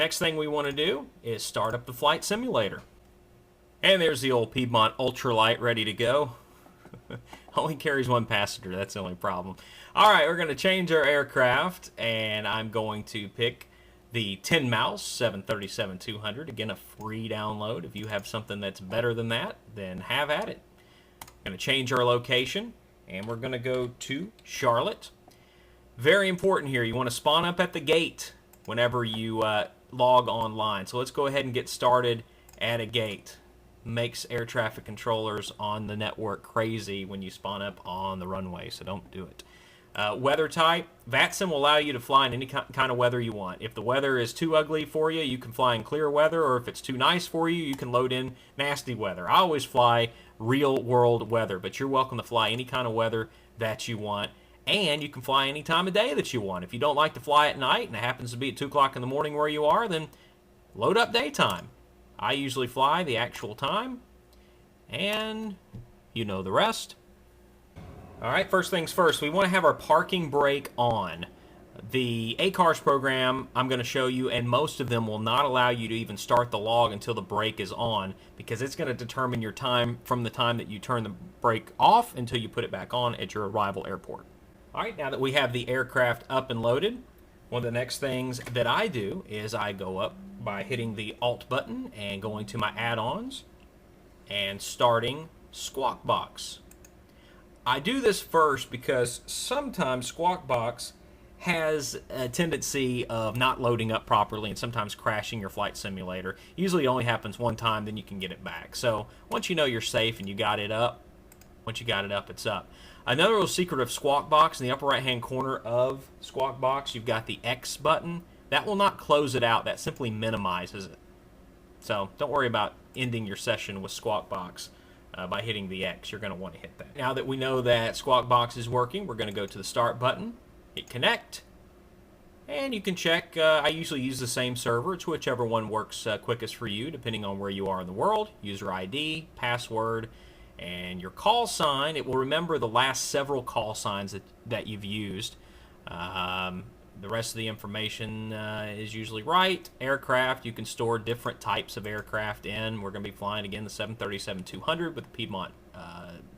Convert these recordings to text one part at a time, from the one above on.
Next thing we want to do is start up the flight simulator. And there's the old Piedmont Ultralight ready to go. Only carries one passenger, that's the only problem. Alright, we're going to change our aircraft, and I'm going to pick the 10 Mouse 737-200. Again, a free download. If you have something that's better than that, then have at it. Going to change our location, and we're going to go to Charlotte. Very important here, you want to spawn up at the gate whenever you log online. So let's go ahead and get started at a gate. Makes air traffic controllers on the network crazy when you spawn up on the runway, so don't do it. Weather type, VATSIM will allow you to fly in any kind of weather you want. If the weather is too ugly for you, you can fly in clear weather, or if it's too nice for you, you can load in nasty weather. I always fly real world weather, but you're welcome to fly any kind of weather that you want, and you can fly any time of day that you want. If you don't like to fly at night, and it happens to be at 2 o'clock in the morning where you are, then load up daytime. I usually fly the actual time, and you know the rest. Alright, first things first, we want to have our parking brake on. The ACARS program I'm going to show you, and most of them will not allow you to even start the log until the brake is on, because it's going to determine your time from the time that you turn the brake off until you put it back on at your arrival airport. Alright, now that we have the aircraft up and loaded, one of the next things that I do is I go up by hitting the Alt button and going to my add-ons and starting Squawk Box. I do this first because sometimes Squawk Box has a tendency of not loading up properly and sometimes crashing your flight simulator. Usually it only happens one time, then you can get it back. So once you know you're safe and you got it up, once you got it up, it's up. Another little secret of Squawk Box, in the upper right hand corner of Squawk Box, you've got the X button. That will not close it out, that simply minimizes it. So don't worry about ending your session with Squawk Box by hitting the X. You're going to want to hit that. Now that we know that Squawk Box is working, we're going to go to the Start button, hit Connect, and you can check. I usually use the same server. It's whichever one works quickest for you, depending on where you are in the world. User ID, password, and your call sign. It will remember the last several call signs that you've used. The rest of the information is usually right. Aircraft, you can store different types of aircraft in. We're going to be flying, again, the 737-200 with the Piedmont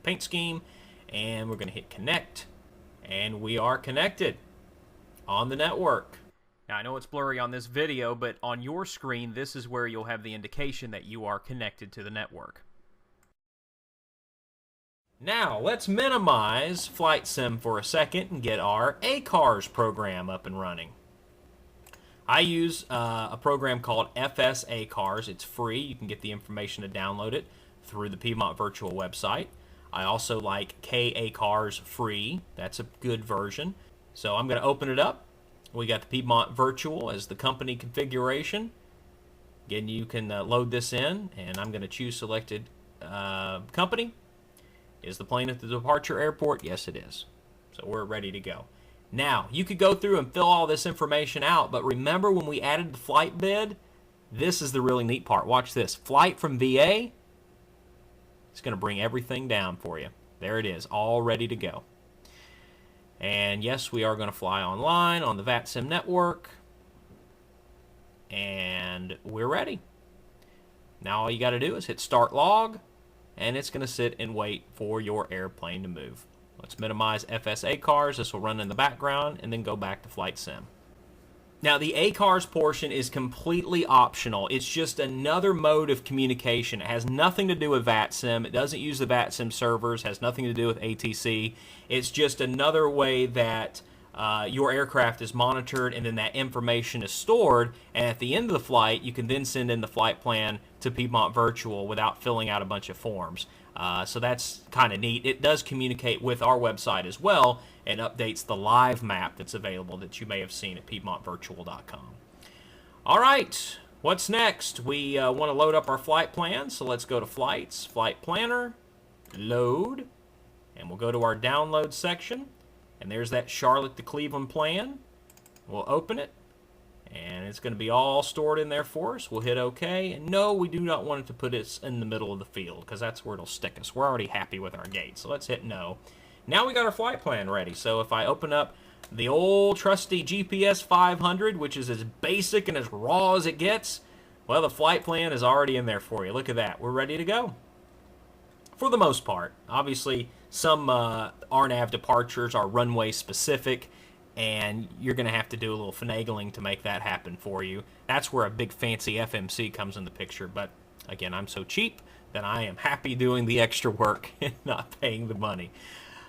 paint scheme. And we're going to hit Connect. And we are connected on the network. Now, I know it's blurry on this video, but on your screen, this is where you'll have the indication that you are connected to the network. Now, let's minimize Flight Sim for a second and get our ACARS program up and running. I use a program called FS ACARS. It's free. You can get the information to download it through the Piedmont Virtual website. I also like KACARS free. That's a good version. So I'm going to open it up. We got the Piedmont Virtual as the company configuration. Again, you can load this in, and I'm going to choose selected company. Is the plane at the departure airport? Yes, it is. So we're ready to go. Now, you could go through and fill all this information out, but remember when we added the flight bid? This is the really neat part. Watch this. Flight from VA. It's going to bring everything down for you. There it is, all ready to go. And yes, we are going to fly online on the VATSIM network. And we're ready. Now all you got to do is hit Start Log, and it's going to sit and wait for your airplane to move. Let's minimize FS ACARS. This will run in the background, and then go back to Flight Sim. Now, the ACARS portion is completely optional. It's just another mode of communication. It has nothing to do with VATSIM. It doesn't use the VATSIM servers. It has nothing to do with ATC. It's just another way that your aircraft is monitored, and then that information is stored, and at the end of the flight you can then send in the flight plan to Piedmont Virtual without filling out a bunch of forms. So that's kind of neat. It does communicate with our website as well and updates the live map that's available that you may have seen at PiedmontVirtual.com. Alright, what's next? We want to load up our flight plan, so let's go to Flights, Flight Planner, Load, and we'll go to our Download section. And there's that Charlotte to Cleveland plan. We'll open it, and it's going to be all stored in there for us. We'll hit OK. And no, we do not want it to put us in the middle of the field, because that's where it'll stick us. We're already happy with our gate, so let's hit No. Now we got our flight plan ready. So if I open up the old trusty GPS 500, which is as basic and as raw as it gets, well, the flight plan is already in there for you. Look at that. We're ready to go. For the most part. Obviously, some RNAV departures are runway specific, and you're going to have to do a little finagling to make that happen for you. That's where a big fancy FMC comes in the picture. But again, I'm so cheap that I am happy doing the extra work and not paying the money.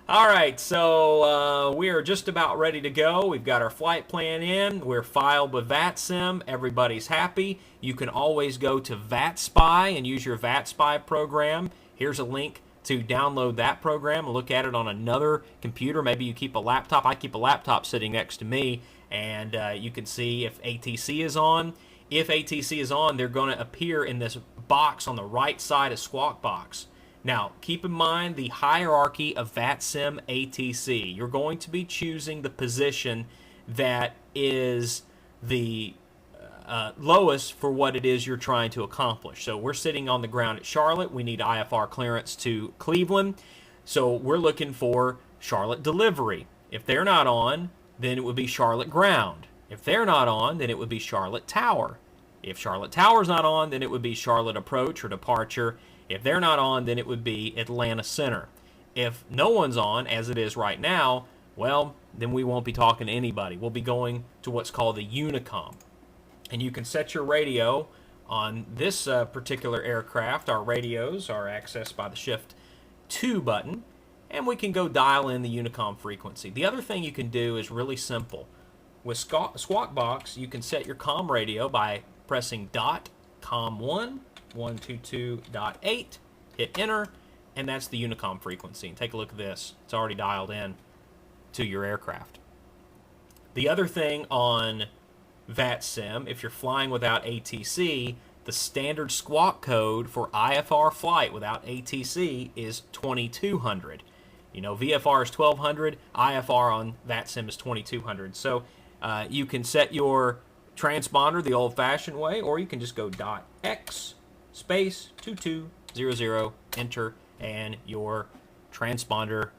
All right, so we are just about ready to go. We've got our flight plan in. We're filed with VATSIM. Everybody's happy. You can always go to VATSPY and use your VATSPY program. Here's a link to download that program and look at it on another computer. Maybe you keep a laptop. I keep a laptop sitting next to me, and you can see if ATC is on. If ATC is on, they're going to appear in this box on the right side of Squawk Box. Now, keep in mind the hierarchy of VATSIM ATC. You're going to be choosing the position that is the lowest for what it is you're trying to accomplish. So we're sitting on the ground at Charlotte. We need IFR clearance to Cleveland. So we're looking for Charlotte delivery. If they're not on, then it would be Charlotte ground. If they're not on, then it would be Charlotte tower. If Charlotte tower's not on, then it would be Charlotte approach or departure. If they're not on, then it would be Atlanta Center. If no one's on, as it is right now, well, then we won't be talking to anybody. We'll be going to what's called the Unicom. And you can set your radio on this particular aircraft. Our radios are accessed by the Shift 2 button, and we can go dial in the Unicom frequency. The other thing you can do is really simple. With Squawk Box, you can set your COM radio by pressing .com1 122.8, hit enter, and that's the Unicom frequency. And take a look at this. It's already dialed in to your aircraft. The other thing on VATSIM, if you're flying without ATC, the standard squawk code for IFR flight without ATC is 2200. You know, VFR is 1200, IFR on VATSIM is 2200. So you can set your transponder the old-fashioned way, or you can just go .x space 2200, enter, and your transponder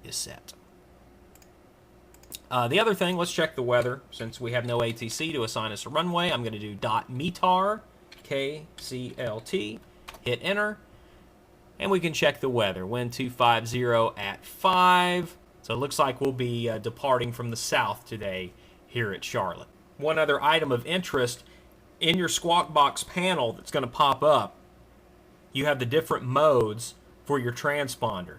is set. The other thing, let's check the weather. Since we have no ATC to assign us a runway, I'm going to do .METAR, KCLT, hit enter, and we can check the weather. Wind 250 at 5. So it looks like we'll be departing from the south today here at Charlotte. One other item of interest, in your Squawk Box panel that's going to pop up, you have the different modes for your transponder.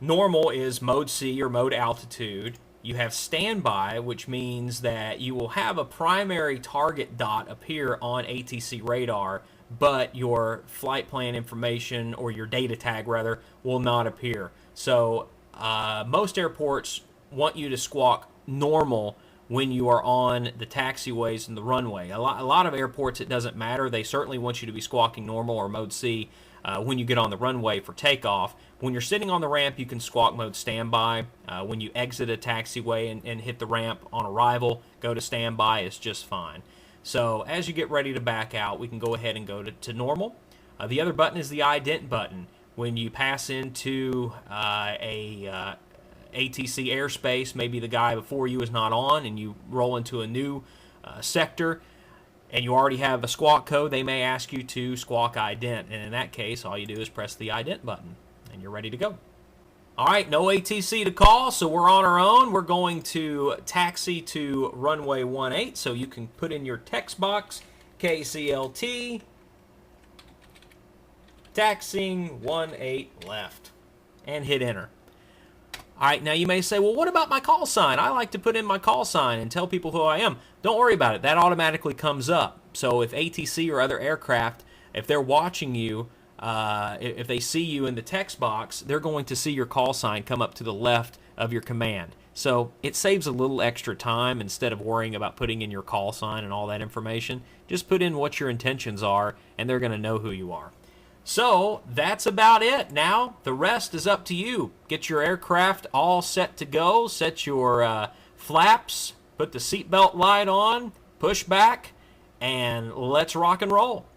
Normal is mode C or mode altitude. You have standby, which means that you will have a primary target dot appear on ATC radar, but your flight plan information, or your data tag rather, will not appear. So most airports want you to squawk normal when you are on the taxiways and the runway. A lot of airports, it doesn't matter. They certainly want you to be squawking normal or mode C when you get on the runway for takeoff. When you're sitting on the ramp, you can squawk mode standby. When you exit a taxiway and hit the ramp on arrival, go to standby. It's just fine. So as you get ready to back out, we can go ahead and go to normal. The other button is the ident button. When you pass into a ATC airspace, maybe the guy before you is not on, and you roll into a new sector, and you already have a squawk code, they may ask you to squawk ident. And in that case, all you do is press the ident button, and you're ready to go. All right, no ATC to call, so we're on our own. We're going to taxi to runway 18, so you can put in your text box, KCLT, taxiing 18 left, and hit enter. All right, now you may say, well, what about my call sign? I like to put in my call sign and tell people who I am. Don't worry about it. That automatically comes up. So if ATC or other aircraft, if they're watching you, if they see you in the text box, they're going to see your call sign come up to the left of your command. So it saves a little extra time. Instead of worrying about putting in your call sign and all that information, just put in what your intentions are, and they're going to know who you are. So that's about it. Now the rest is up to you. Get your aircraft all set to go. Set your flaps. Put the seatbelt light on. Push back. And let's rock and roll.